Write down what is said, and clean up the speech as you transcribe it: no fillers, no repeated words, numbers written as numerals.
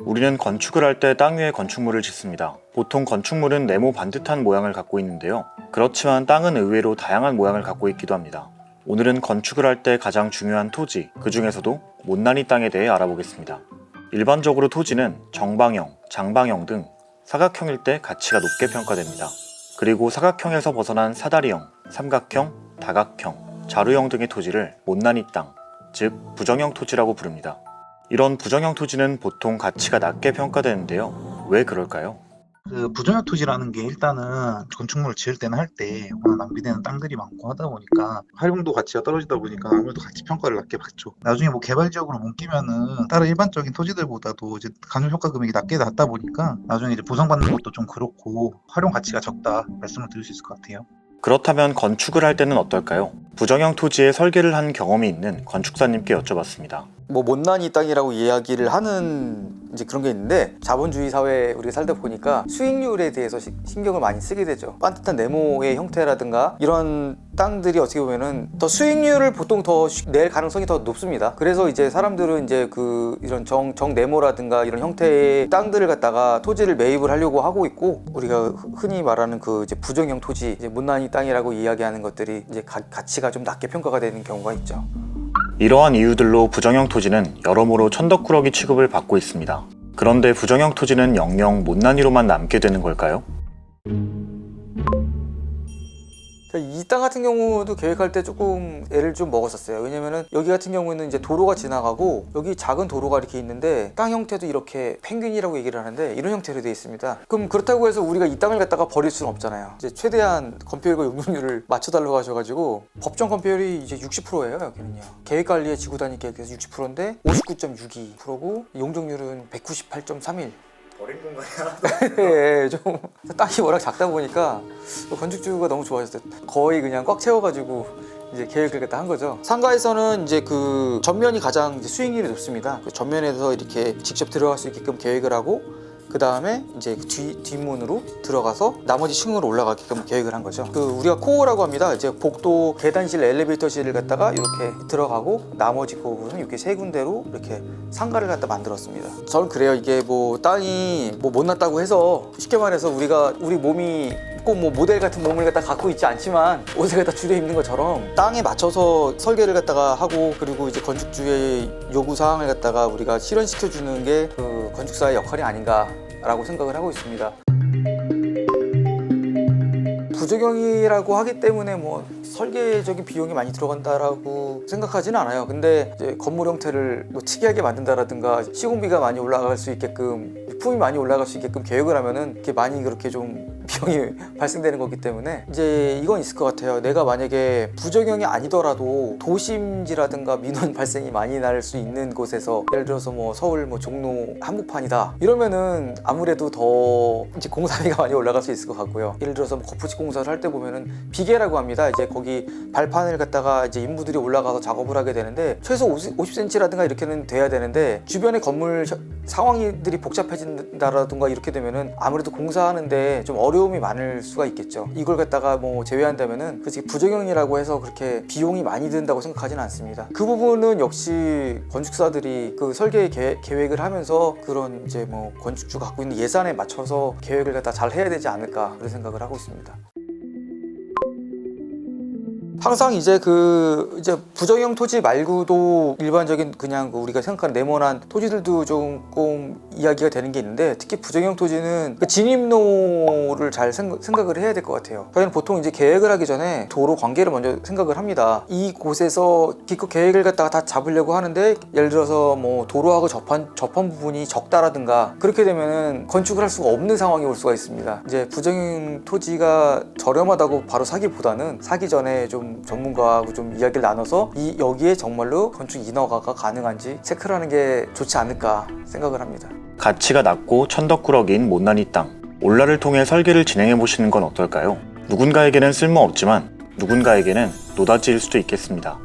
우리는 건축을 할 때 땅 위에 건축물을 짓습니다. 보통 건축물은 네모 반듯한 모양을 갖고 있는데요. 그렇지만 땅은 의외로 다양한 모양을 갖고 있기도 합니다. 오늘은 건축을 할 때 가장 중요한 토지, 그 중에서도 못난이 땅에 대해 알아보겠습니다. 일반적으로 토지는 정방형, 장방형 등 사각형일 때 가치가 높게 평가됩니다. 그리고 사각형에서 벗어난 사다리형, 삼각형, 다각형, 자루형 등의 토지를 못난이 땅, 즉 부정형 토지라고 부릅니다. 이런 부정형 토지는 보통 가치가 낮게 평가되는데요. 왜 그럴까요? 그 부정형 토지라는 게 일단은 건축물을 지을 때는 할 때 워낙 낭비되는 땅들이 많고 하다 보니까 활용도 가치가 떨어지다 보니까 아무래도 가치 평가를 낮게 받죠. 나중에 뭐 개발지역으로 옮기면은 다른 일반적인 토지들보다도 이제 감정 효과 금액이 낮게 났다 보니까 나중에 이제 보상받는 것도 좀 그렇고 활용 가치가 적다 말씀을 드릴 수 있을 것 같아요. 그렇다면 건축을 할 때는 어떨까요? 부정형 토지에 설계를 한 경험이 있는 건축사님께 여쭤봤습니다. 뭐 못난이 땅이라고 이야기를 하는 이제 그런 게 있는데, 자본주의 사회에 우리가 살다 보니까 수익률에 대해서 신경을 많이 쓰게 되죠. 반듯한 네모의 형태라든가 이런 땅들이 어떻게 보면은 더 수익률을 보통 더 낼 가능성이 더 높습니다. 그래서 이제 사람들은 이제 이런 정 네모라든가 이런 형태의 땅들을 갖다가 토지를 매입을 하려고 하고 있고, 우리가 흔히 말하는 그 이제 부정형 토지, 이제 못난이 땅이라고 이야기하는 것들이 이제 가치가 좀 낮게 평가가 되는 경우가 있죠. 이러한 이유들로 부정형 토지는 여러모로 천덕꾸러기 취급을 받고 있습니다. 그런데 부정형 토지는 영영 못난이로만 남게 되는 걸까요? 이 땅 같은 경우도 계획할 때 조금 애를 좀 먹었었어요. 왜냐면은 여기 같은 경우에는 이제 도로가 지나가고 여기 작은 도로가 이렇게 있는데 땅 형태도 이렇게 펭귄이라고 얘기를 하는데 이런 형태로 되어 있습니다. 그럼 그렇다고 해서 우리가 이 땅을 갖다가 버릴 수는 없잖아요. 이제 최대한 건폐율과 용적률을 맞춰달라고 하셔가지고 법정 건폐율이 이제 60%예요. 여기는요. 계획관리의 지구단위 계획에서 60%인데 59.62%고 용적률은 198.31. 버린 공간이 하나도 예, 좀 땅이 워낙 작다 보니까 건축주가 너무 좋아졌어요. 거의 그냥 꽉 채워가지고 이제 계획을 갖다 한 거죠. 상가에서는 이제 그 전면이 가장 이제 수익률이 높습니다. 그 전면에서 이렇게 직접 들어갈 수 있게끔 계획을 하고, 그 다음에 이제 뒷문으로 들어가서 나머지 층으로 올라가게끔 계획을 한 거죠. 그 우리가 코어라고 합니다. 이제 복도 계단실, 엘리베이터실을 갖다가 이렇게 들어가고 나머지 부분은 이렇게 세 군데로 이렇게 상가를 갖다 만들었습니다. 저는 그래요. 이게 뭐 땅이 뭐 못났다고 해서 쉽게 말해서 우리 몸이 꼭 뭐 모델 같은 몸을 갖다 갖고 있지 않지만 옷을 갖다 줄여 입는 것처럼 땅에 맞춰서 설계를 갖다가 하고, 그리고 이제 건축주의 요구 사항을 갖다가 우리가 실현시켜 주는 게 그 건축사의 역할이 아닌가라고 생각을 하고 있습니다. 부정형이라고 하기 때문에 뭐 설계적인 비용이 많이 들어간다라고 생각하지는 않아요. 근데 이제 건물 형태를 뭐 특이하게 만든다라든가 시공비가 많이 올라갈 수 있게끔, 품이 많이 올라갈 수 있게끔 계획을 하면은 이렇게 많이 그렇게 좀 비용이 발생되는 거기 때문에 이제 이건 있을 것 같아요. 내가 만약에 부정형이 아니더라도 도심지라든가 민원 발생이 많이 날 수 있는 곳에서, 예를 들어서 뭐 서울 뭐 종로 한복판이다 이러면은 아무래도 더 이제 공사비가 많이 올라갈 수 있을 것 같고요. 예를 들어서 뭐 거푸집 공사를 할 때 보면은 비계라고 합니다. 이제 거기 발판을 갖다가 이제 인부들이 올라가서 작업을 하게 되는데 최소 50cm라든가 이렇게는 돼야 되는데, 주변의 건물 상황들이 복잡해진다라든가 이렇게 되면은 아무래도 공사하는데 좀 어려움이 많을 수가 있겠죠. 이걸 갖다가 뭐 제외한다면은 솔직히 부정형이라고 해서 그렇게 비용이 많이 든다고 생각하지는 않습니다. 그 부분은 역시 건축사들이 그 설계 계획을 하면서 그런 이제 뭐 건축주가 갖고 있는 예산에 맞춰서 계획을 갖다 잘 해야 되지 않을까 그런 생각을 하고 있습니다. 항상 이제 이제 부정형 토지 말고도 일반적인 그냥 우리가 생각하는 네모난 토지들도 조금 이야기가 되는 게 있는데, 특히 부정형 토지는 그 진입로를 잘 생각을 해야 될 것 같아요. 저희는 보통 이제 계획을 하기 전에 도로 관계를 먼저 생각을 합니다. 이 곳에서 기껏 계획을 갖다가 다 잡으려고 하는데, 예를 들어서 뭐 도로하고 접한 부분이 적다라든가 그렇게 되면은 건축을 할 수가 없는 상황이 올 수가 있습니다. 이제 부정형 토지가 저렴하다고 바로 사기보다는 사기 전에 좀 전문가하고 좀 이야기를 나눠서 여기에 정말로 건축 인허가가 가능한지 체크를 하는 게 좋지 않을까 생각을 합니다. 가치가 낮고 천덕꾸러기인 못난이 땅, 올라를 통해 설계를 진행해 보시는 건 어떨까요? 누군가에게는 쓸모없지만 누군가에게는 노다지일 수도 있겠습니다.